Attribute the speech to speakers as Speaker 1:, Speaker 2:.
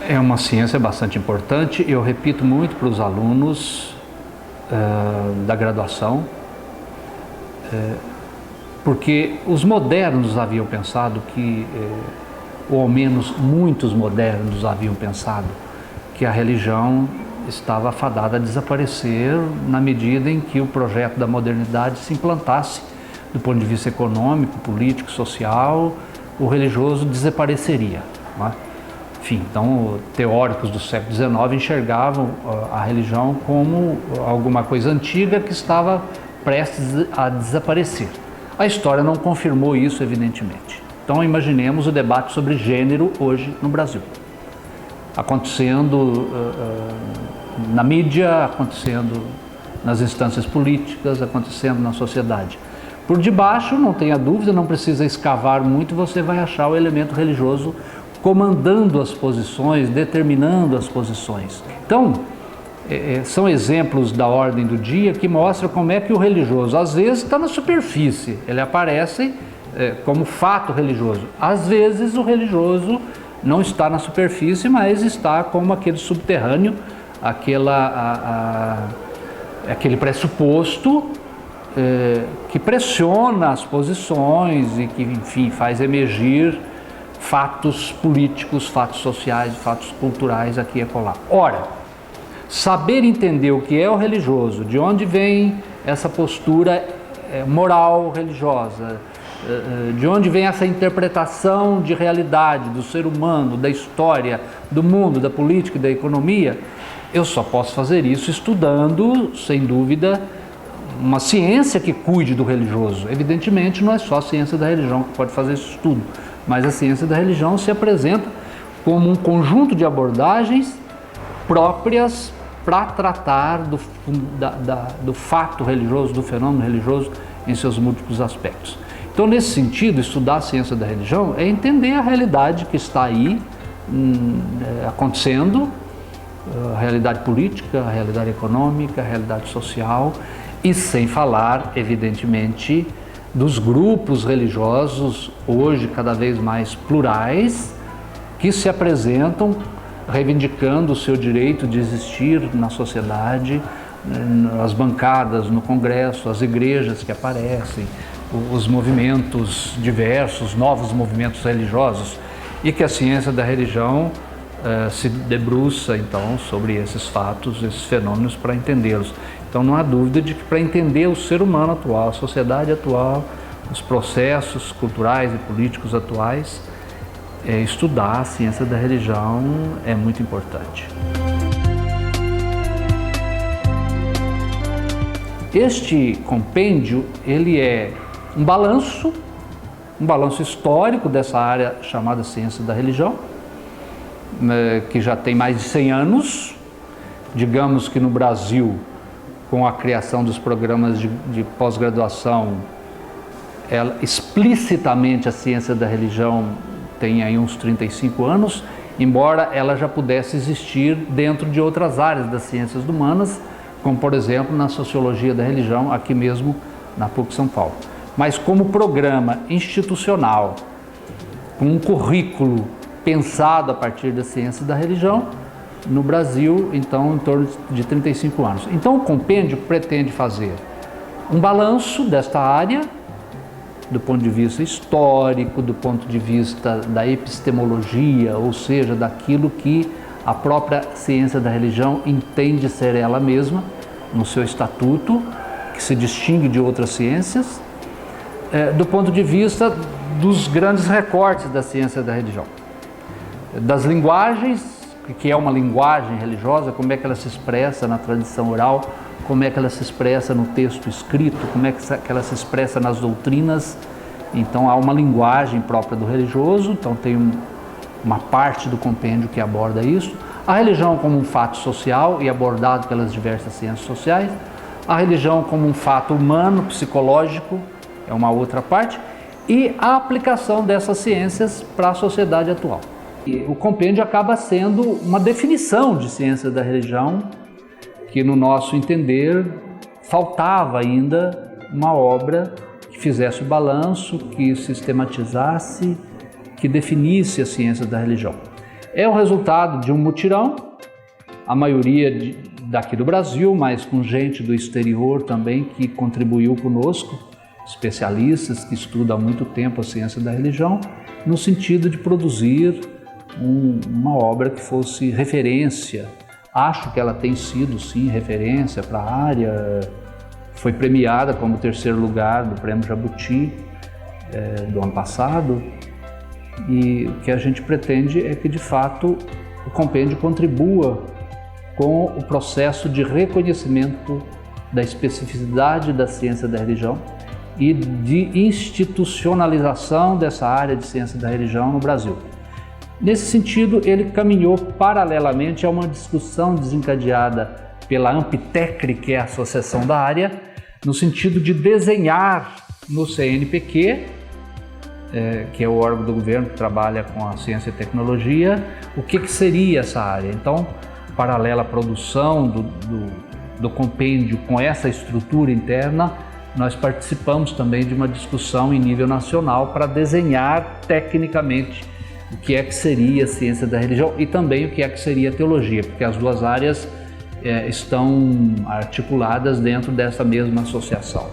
Speaker 1: É uma ciência bastante importante. Eu repito muito para os alunos da graduação, porque os modernos haviam pensado que, ou ao menos muitos modernos haviam pensado, que a religião estava fadada a desaparecer na medida em que o projeto da modernidade se implantasse do ponto de vista econômico, político, social, o religioso desapareceria, não é? Enfim, então, teóricos do século XIX enxergavam a religião como alguma coisa antiga que estava prestes a desaparecer. A história não confirmou isso, evidentemente. Então, imaginemos o debate sobre gênero hoje no Brasil, acontecendo na mídia, acontecendo nas instâncias políticas, acontecendo na sociedade. Por debaixo, não tenha dúvida, não precisa escavar muito, você vai achar o elemento religioso comandando as posições, determinando as posições. Então, são exemplos da ordem do dia que mostram como é que o religioso, às vezes, está na superfície, ele aparece como fato religioso. Às vezes, o religioso não está na superfície, mas está como aquele subterrâneo, aquele pressuposto que pressiona as posições e que, enfim, faz emergir fatos políticos, fatos sociais, fatos culturais aqui e acolá. Ora, saber entender o que é o religioso, de onde vem essa postura moral religiosa, de onde vem essa interpretação de realidade do ser humano, da história, do mundo, da política e da economia, eu só posso fazer isso estudando, sem dúvida, uma ciência que cuide do religioso. Evidentemente, não é só a ciência da religião que pode fazer esse estudo, mas a ciência da religião se apresenta como um conjunto de abordagens próprias para tratar do fato religioso, do fenômeno religioso em seus múltiplos aspectos. Então, nesse sentido, estudar a ciência da religião é entender a realidade que está aí acontecendo, a realidade política, a realidade econômica, a realidade social, e sem falar, evidentemente, dos grupos religiosos, hoje cada vez mais plurais, que se apresentam reivindicando o seu direito de existir na sociedade, as bancadas no Congresso, as igrejas que aparecem, os movimentos diversos, novos movimentos religiosos, e que a ciência da religião se debruça, então, sobre esses fatos, esses fenômenos, para entendê-los. Então, não há dúvida de que, para entender o ser humano atual, a sociedade atual, os processos culturais e políticos atuais, estudar a ciência da religião é muito importante. Este compêndio, ele é um balanço histórico dessa área chamada ciência da religião, que já tem mais de 100 anos. Digamos que no Brasil, com a criação dos programas de pós-graduação, explicitamente a ciência da religião tem aí uns 35 anos, embora ela já pudesse existir dentro de outras áreas das ciências humanas, como, por exemplo, na sociologia da religião, aqui mesmo na PUC São Paulo. Mas como programa institucional, com um currículo pensado a partir da ciência da religião, no Brasil, então, em torno de 35 anos. Então, o compêndio pretende fazer um balanço desta área, do ponto de vista histórico, do ponto de vista da epistemologia, ou seja, daquilo que a própria ciência da religião entende ser ela mesma, no seu estatuto, que se distingue de outras ciências, do ponto de vista dos grandes recortes da ciência da religião, das linguagens, que é uma linguagem religiosa, como é que ela se expressa na tradição oral, como é que ela se expressa no texto escrito, como é que ela se expressa nas doutrinas. Então, há uma linguagem própria do religioso, então tem uma parte do compêndio que aborda isso. A religião como um fato social e abordado pelas diversas ciências sociais. A religião como um fato humano, psicológico, é uma outra parte. E a aplicação dessas ciências para a sociedade atual. O compêndio acaba sendo uma definição de ciência da religião, que, no nosso entender, faltava ainda uma obra que fizesse o balanço, que sistematizasse, que definisse a ciência da religião. É o resultado de um mutirão, a maioria daqui do Brasil, mas com gente do exterior também que contribuiu conosco, especialistas que estudam há muito tempo a ciência da religião, no sentido de produzir uma obra que fosse referência. Acho que ela tem sido, sim, referência para a área. Foi premiada como 3º lugar do Prêmio Jabuti do ano passado. E o que a gente pretende é que, de fato, o compêndio contribua com o processo de reconhecimento da especificidade da ciência da religião e de institucionalização dessa área de ciência da religião no Brasil. Nesse sentido, ele caminhou paralelamente a uma discussão desencadeada pela Amptecre, que é a associação da área, no sentido de desenhar no CNPq, que é o órgão do governo que trabalha com a ciência e tecnologia, o que seria essa área. Então, paralela à produção do compêndio com essa estrutura interna, nós participamos também de uma discussão em nível nacional para desenhar tecnicamente o que é que seria a ciência da religião e também o que é que seria a teologia, porque as duas áreas estão articuladas dentro dessa mesma associação.